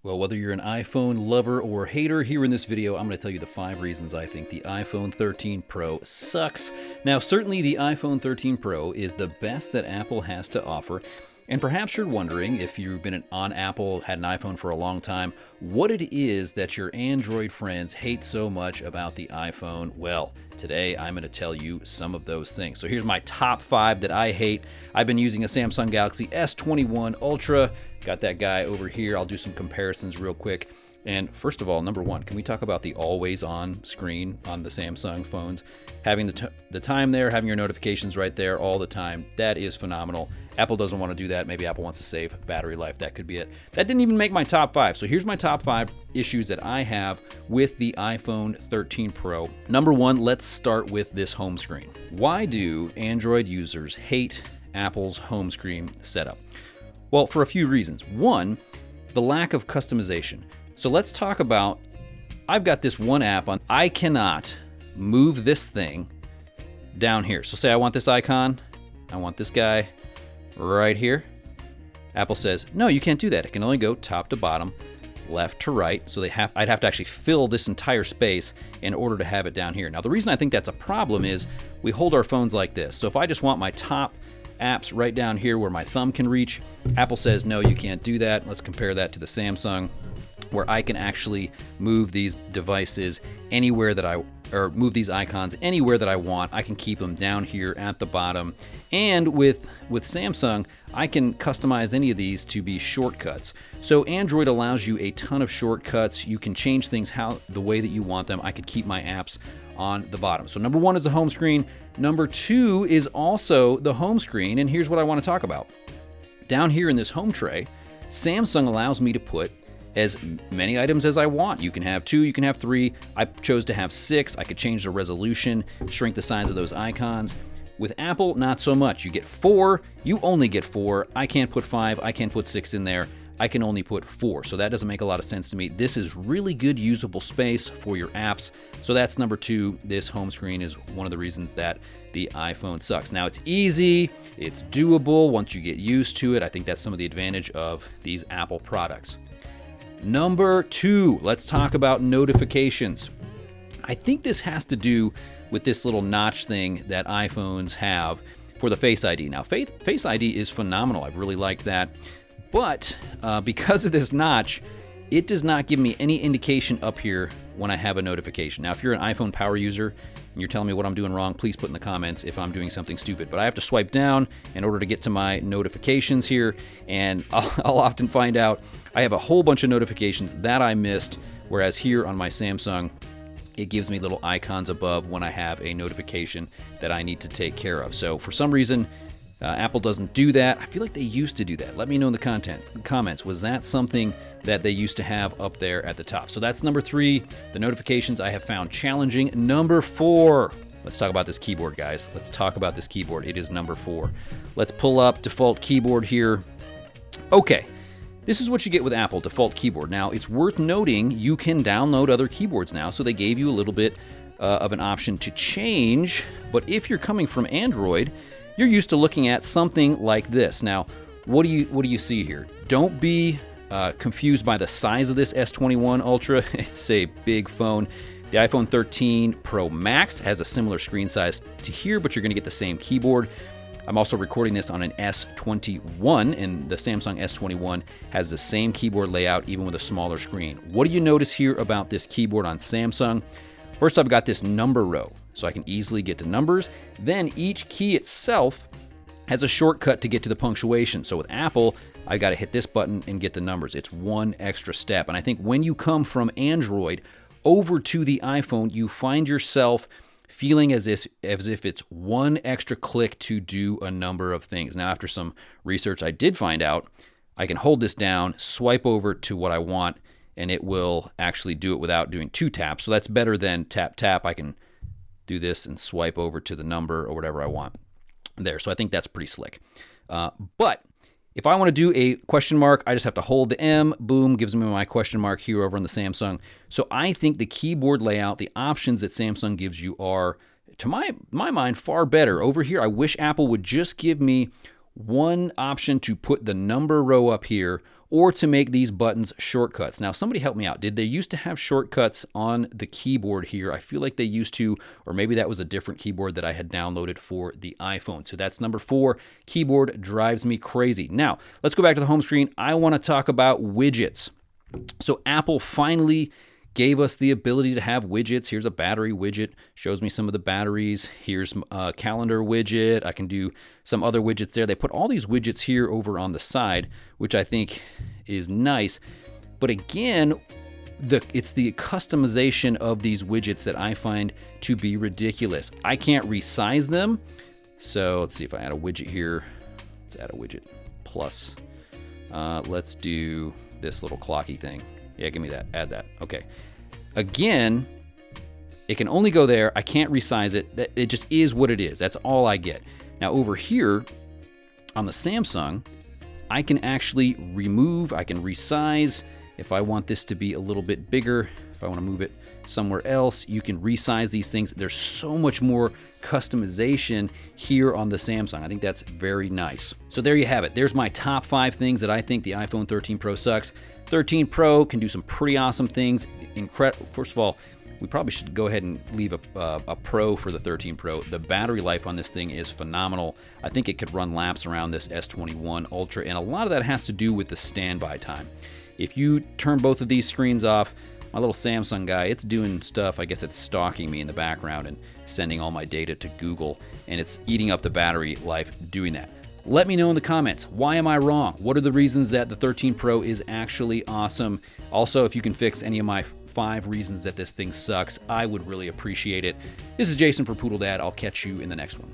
Well, whether you're an iPhone lover or hater, here in this video, I'm going to tell you the 5 reasons I think the iPhone 13 Pro sucks. Now, certainly the iPhone 13 Pro is the best that Apple has to offer. And perhaps you're wondering, if you've been on Apple, had an iPhone for a long time, what it is that your Android friends hate so much about the iPhone. Well, today I'm going to tell you some of those things. So here's my top 5 that I hate. I've been using a Samsung Galaxy S21 Ultra. Got that guy over here. I'll do some comparisons real quick. And first of all, number 1, can we talk about the always on screen on the Samsung phones? Having the time there, having your notifications right there all the time, that is phenomenal. Apple doesn't want to do that. Maybe Apple wants to save battery life. That could be it. That didn't even make my top 5. So here's my top 5 issues that I have with the iPhone 13 Pro. Number 1, let's start with this home screen. Why do Android users hate Apple's home screen setup? Well, for a few reasons. 1, the lack of customization. So let's talk about, I've got this one app on, I cannot move this thing down here. So say I want this icon, I want this guy right here. Apple says, no, you can't do that. It can only go top to bottom, left to right. So I'd have to actually fill this entire space in order to have it down here. Now, the reason I think that's a problem is we hold our phones like this. So if I just want my top apps right down here where my thumb can reach, Apple says, no, you can't do that. Let's compare that to the Samsung, where I can actually move these devices anywhere that or move these icons anywhere that I want. I can keep them down here at the bottom. And with Samsung, I can customize any of these to be shortcuts. So Android allows you a ton of shortcuts. You can change things the way that you want them. I could keep my apps on the bottom. So number 1 is the home screen. Number 2 is also the home screen. And here's what I want to talk about. Down here in this home tray, Samsung allows me to put as many items as I want. You can have 2, you can have 3. I chose to have 6. I could change the resolution, shrink the size of those icons. With Apple, not so much. You get 4, you only get 4. I can't put 5, I can't put 6 in there. I can only put 4. So that doesn't make a lot of sense to me. This is really good usable space for your apps. So that's number 2. This home screen is one of the reasons that the iPhone sucks. Now, it's easy, it's doable once you get used to it. I think that's some of the advantage of these Apple products. Number 2, let's talk about notifications. I think this has to do with this little notch thing that iPhones have for the Face ID. Now, Face ID is phenomenal. I've really liked that. But because of this notch, it does not give me any indication up here when I have a notification. Now, if you're an iPhone power user and you're telling me what I'm doing wrong, please put in the comments if I'm doing something stupid. But I have to swipe down in order to get to my notifications here, and I'll often find out I have a whole bunch of notifications that I missed, whereas here on my Samsung, it gives me little icons above when I have a notification that I need to take care of. So for some reason, Apple doesn't do that. I feel like they used to do that. Let me know in the comments. Was that something that they used to have up there at the top? So that's number 3. The notifications I have found challenging. Number 4. Let's talk about this keyboard, guys. Let's talk about this keyboard. It is number 4. Let's pull up default keyboard here. Okay. This is what you get with Apple, default keyboard. Now, it's worth noting you can download other keyboards now, so they gave you a little bit of an option to change. But if you're coming from Android, you're used to looking at something like this. Now, what do you see here? Don't be confused by the size of this S21 Ultra. It's a big phone. The iPhone 13 Pro Max has a similar screen size to here, but you're going to get the same keyboard. I'm also recording this on an S21, and the Samsung S21 has the same keyboard layout, even with a smaller screen. What do you notice here about this keyboard on Samsung? First, I've got this number row, so I can easily get to numbers. Then each key itself has a shortcut to get to the punctuation. So with Apple, I got to hit this button and get the numbers. It's one extra step. And I think when you come from Android over to the iPhone, you find yourself feeling as if it's one extra click to do a number of things. Now, after some research, I did find out I can hold this down, swipe over to what I want, and it will actually do it without doing 2 taps. So that's better than tap, tap. I can do this and swipe over to the number or whatever I want there. So I think that's pretty slick. But if I want to do a question mark, I just have to hold the M, boom, gives me my question mark here over on the Samsung. So I think the keyboard layout, the options that Samsung gives you are, to my mind, far better. Over here, I wish Apple would just give me one option to put the number row up here, or to make these buttons shortcuts. Now, somebody help me out. Did they used to have shortcuts on the keyboard here? I feel like they used to, or maybe that was a different keyboard that I had downloaded for the iPhone. So that's number 4. Keyboard drives me crazy. Now, let's go back to the home screen. I want to talk about widgets. So Apple finally gave us the ability to have widgets. Here's a battery widget, shows me some of the batteries. Here's a calendar widget. I can do some other widgets there. They put all these widgets here over on the side, which I think is nice. But again, it's the customization of these widgets that I find to be ridiculous. I can't resize them. So let's see if I add a widget here. Let's add a widget plus. Let's do this little clocky thing. Yeah, give me that. Add that. Okay. Again, it can only go there. I can't resize it. It just is what it is. That's all I get. Now over here on the Samsung, I can actually remove, I can resize. If I want this to be a little bit bigger, if I want to move it somewhere else, you can resize these things. There's so much more customization here on the Samsung. I think that's very nice. So there you have it. There's my top 5 things that I think the iPhone 13 Pro sucks. 13 Pro can do some pretty awesome things. First of all, we probably should go ahead and leave a Pro for the 13 Pro. The battery life on this thing is phenomenal. I think it could run laps around this S21 Ultra, and a lot of that has to do with the standby time. If you turn both of these screens off, my little Samsung guy, it's doing stuff. I guess it's stalking me in the background and sending all my data to Google, and it's eating up the battery life doing that. Let me know in the comments, why am I wrong? What are the reasons that the 13 Pro is actually awesome? Also, if you can fix any of my 5 reasons that this thing sucks, I would really appreciate it. This is Jason for Poodle Dad. I'll catch you in the next one.